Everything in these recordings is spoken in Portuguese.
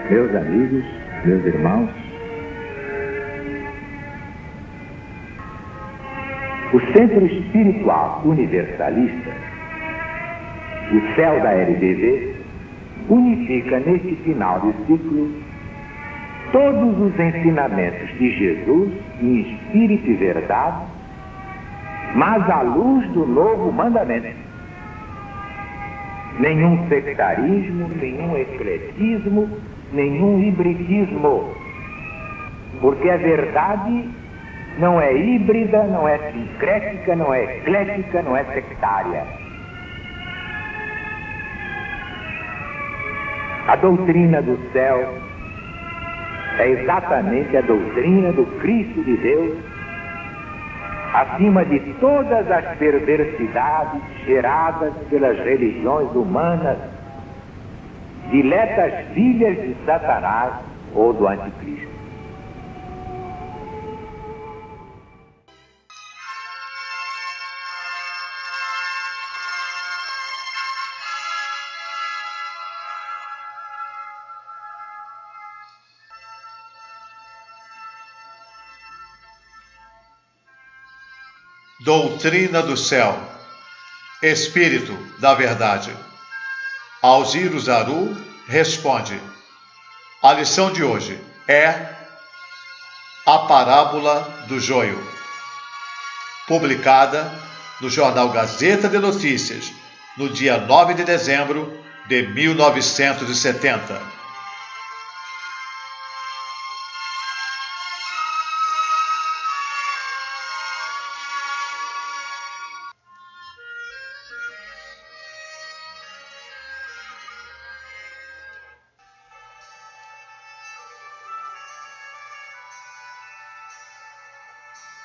Meus amigos, meus irmãos, o Centro Espiritual Universalista, o CEL da LBV, unifica neste final de ciclo todos os ensinamentos de Jesus em espírito e verdade, mas à luz do novo mandamento. Nenhum sectarismo, nenhum ecletismo, nenhum hibridismo, porque a verdade não é híbrida, não é sincrética, não é eclética, não é sectária. A doutrina do céu é exatamente a doutrina do Cristo de Deus, acima de todas as perversidades geradas pelas religiões humanas, diletas filhas de Satanás ou do Anticristo. Doutrina do céu, Espírito da verdade. Alziro Zaru responde. A lição de hoje é a parábola do joio, publicada no jornal Gazeta de Notícias, no dia 9 de dezembro de 1970.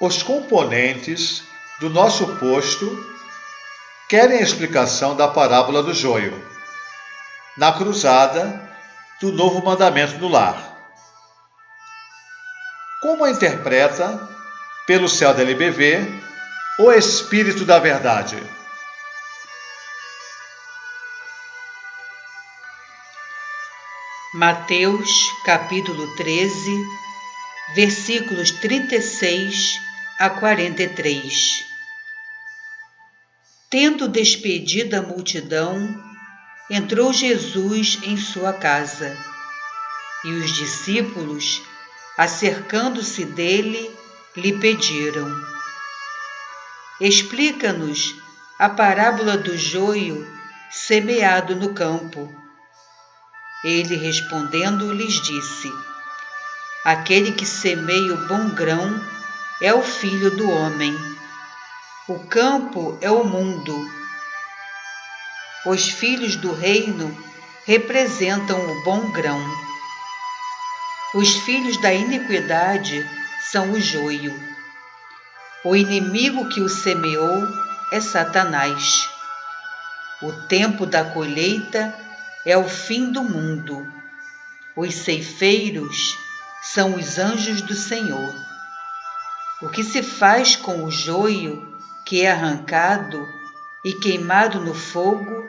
Os componentes do nosso posto querem a explicação da parábola do joio, na cruzada do novo mandamento no lar. Como a interpreta, pelo céu da LBV, o Espírito da Verdade? Mateus, capítulo 13, versículos 36 a 43. Tendo despedido a multidão, entrou Jesus em sua casa, e os discípulos, acercando-se dele, lhe pediram: explica-nos a parábola do joio semeado no campo. Ele, respondendo, lhes disse: aquele que semeia o bom grão é o Filho do Homem. O campo é o mundo. Os filhos do reino representam o bom grão. Os filhos da iniquidade são o joio. O inimigo que o semeou é Satanás. O tempo da colheita é o fim do mundo. Os ceifeiros são os anjos do Senhor. O que se faz com o joio que é arrancado e queimado no fogo,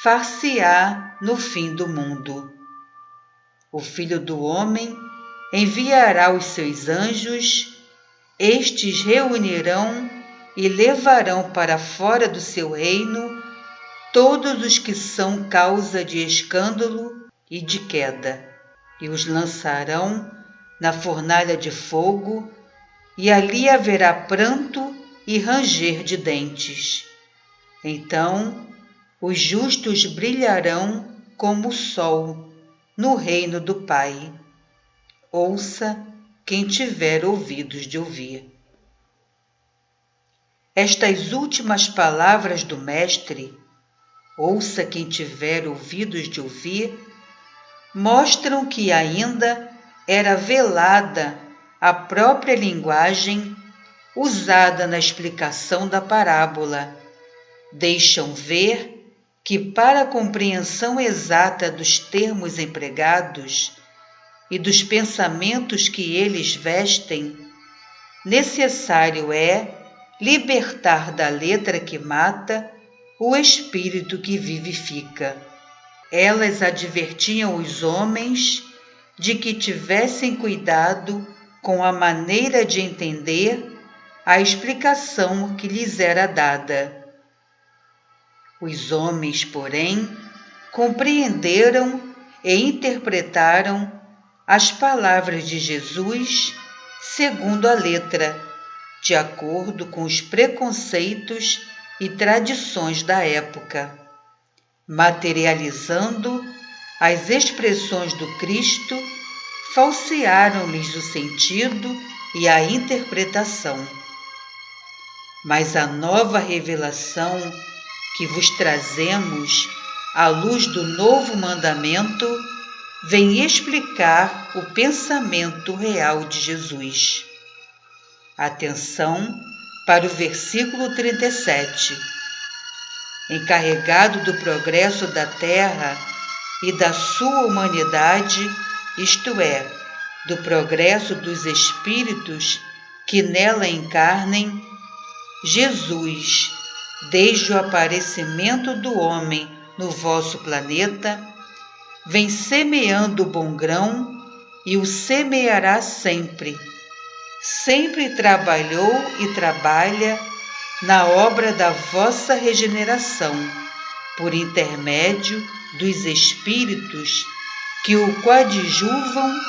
far-se-á no fim do mundo. O Filho do Homem enviará os seus anjos, estes reunirão e levarão para fora do seu reino todos os que são causa de escândalo e de queda, e os lançarão na fornalha de fogo, e ali haverá pranto e ranger de dentes. Então os justos brilharão como o sol no reino do Pai. Ouça quem tiver ouvidos de ouvir. Estas últimas palavras do Mestre, ouça quem tiver ouvidos de ouvir, mostram que ainda era velada a própria linguagem usada na explicação da parábola. Deixam ver que, para a compreensão exata dos termos empregados e dos pensamentos que eles vestem, necessário é libertar da letra que mata o espírito que vivifica. Elas advertiam os homens de que tivessem cuidado com a maneira de entender a explicação que lhes era dada. Os homens, porém, compreenderam e interpretaram as palavras de Jesus segundo a letra, de acordo com os preconceitos e tradições da época, materializando as expressões do Cristo, falsearam-lhes o sentido e a interpretação. Mas a nova revelação que vos trazemos, à luz do novo mandamento, vem explicar o pensamento real de Jesus. Atenção para o versículo 37. Encarregado do progresso da terra e da sua humanidade, isto é, do progresso dos espíritos que nela encarnem, Jesus, desde o aparecimento do homem no vosso planeta, vem semeando o bom grão e o semeará sempre. Sempre trabalhou e trabalha na obra da vossa regeneração, por intermédio dos espíritos que o coadjuvam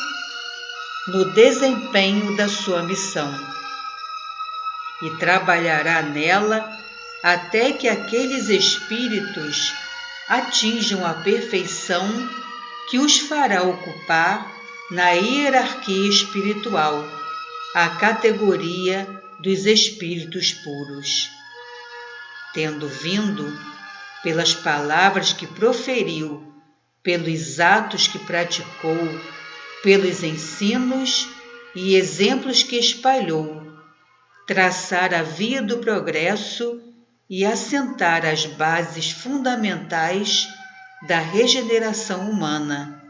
no desempenho da sua missão. E trabalhará nela até que aqueles espíritos atinjam a perfeição que os fará ocupar na hierarquia espiritual a categoria dos espíritos puros. Tendo vindo, pelas palavras que proferiu, pelos atos que praticou, pelos ensinos e exemplos que espalhou, traçar a via do progresso e assentar as bases fundamentais da regeneração humana.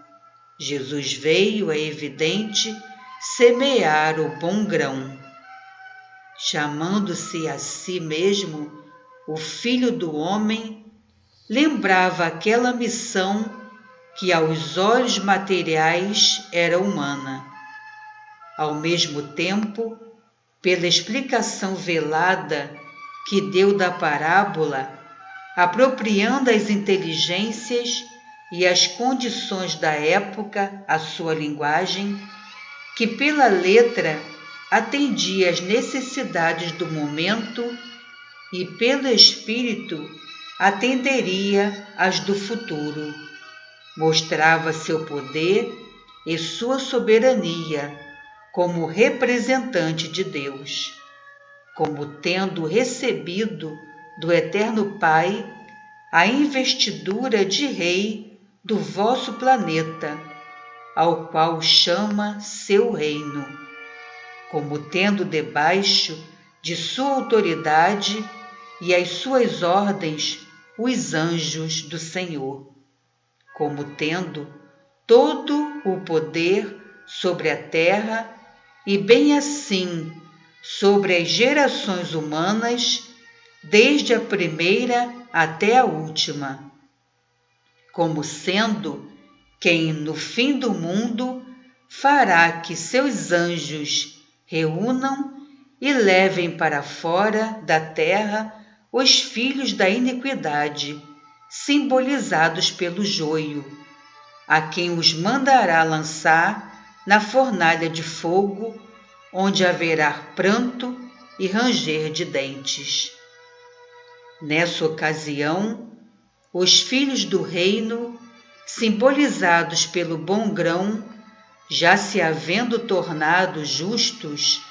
Jesus veio, é evidente, semear o bom grão. Chamando-se a si mesmo o Filho do Homem, lembrava aquela missão que aos olhos materiais era humana. Ao mesmo tempo, pela explicação velada que deu da parábola, apropriando as inteligências e as condições da época à sua linguagem, que pela letra atendia às necessidades do momento e pelo espírito atenderia às do futuro. Mostrava seu poder e sua soberania como representante de Deus, como tendo recebido do Eterno Pai a investidura de rei do vosso planeta, ao qual chama seu reino, como tendo debaixo de sua autoridade e as suas ordens os anjos do Senhor, como tendo todo o poder sobre a terra e bem assim sobre as gerações humanas, desde a primeira até a última, como sendo quem no fim do mundo fará que seus anjos reúnam e levem para fora da terra os filhos da iniquidade, simbolizados pelo joio, a quem os mandará lançar na fornalha de fogo, onde haverá pranto e ranger de dentes. Nessa ocasião, os filhos do reino, simbolizados pelo bom grão, já se havendo tornado justos,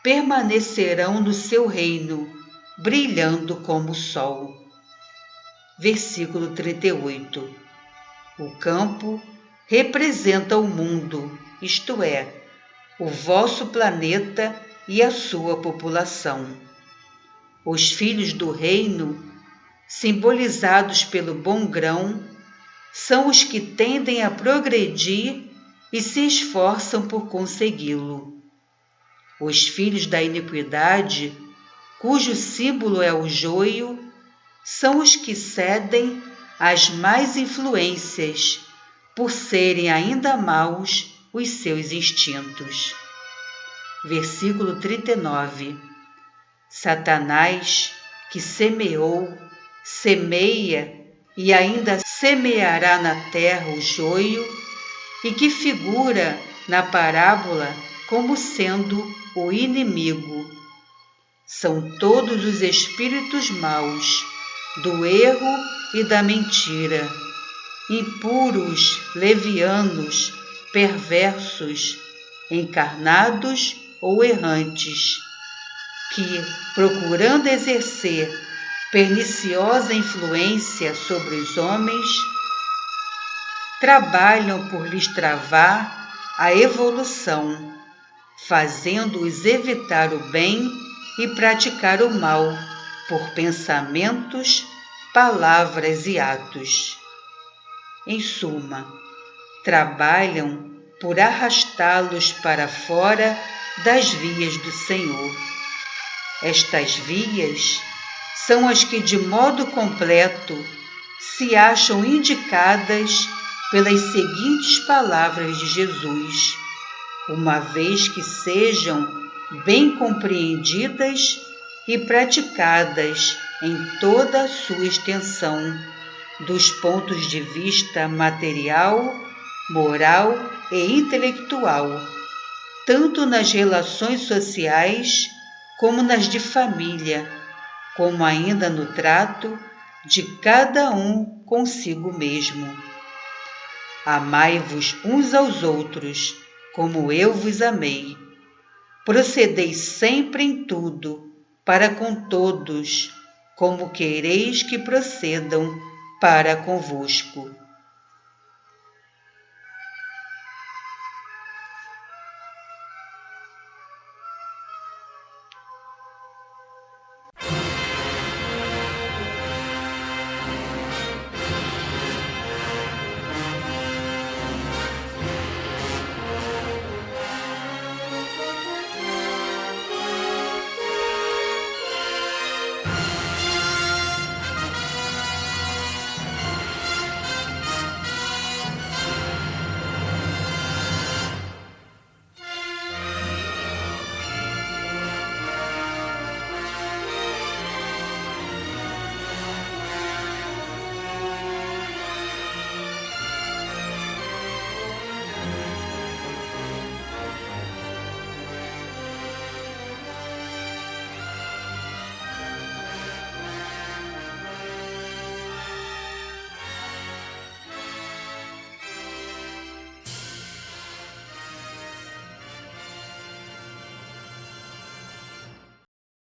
permanecerão no seu reino, brilhando como o sol. Versículo 38. O campo representa o mundo, isto é, o vosso planeta e a sua população. Os filhos do reino, simbolizados pelo bom grão, são os que tendem a progredir e se esforçam por consegui-lo. Os filhos da iniquidade, cujo símbolo é o joio, são os que cedem às más influências, por serem ainda maus os seus instintos. Versículo 39. Satanás, que semeou, semeia e ainda semeará na terra o joio, e que figura na parábola como sendo o inimigo. São todos os espíritos maus, do erro e da mentira, impuros, levianos, perversos, encarnados ou errantes, que, procurando exercer perniciosa influência sobre os homens, trabalham por lhes travar a evolução, fazendo-os evitar o bem e praticar o mal por pensamentos, palavras e atos. Em suma, trabalham por arrastá-los para fora das vias do Senhor. Estas vias são as que, de modo completo, se acham indicadas pelas seguintes palavras de Jesus, uma vez que sejam bem compreendidas e praticadas em toda a sua extensão, dos pontos de vista material, moral e intelectual, tanto nas relações sociais como nas de família, como ainda no trato de cada um consigo mesmo. Amai-vos uns aos outros, como eu vos amei. Procedei sempre em tudo, para com todos, como quereis que procedam para convosco.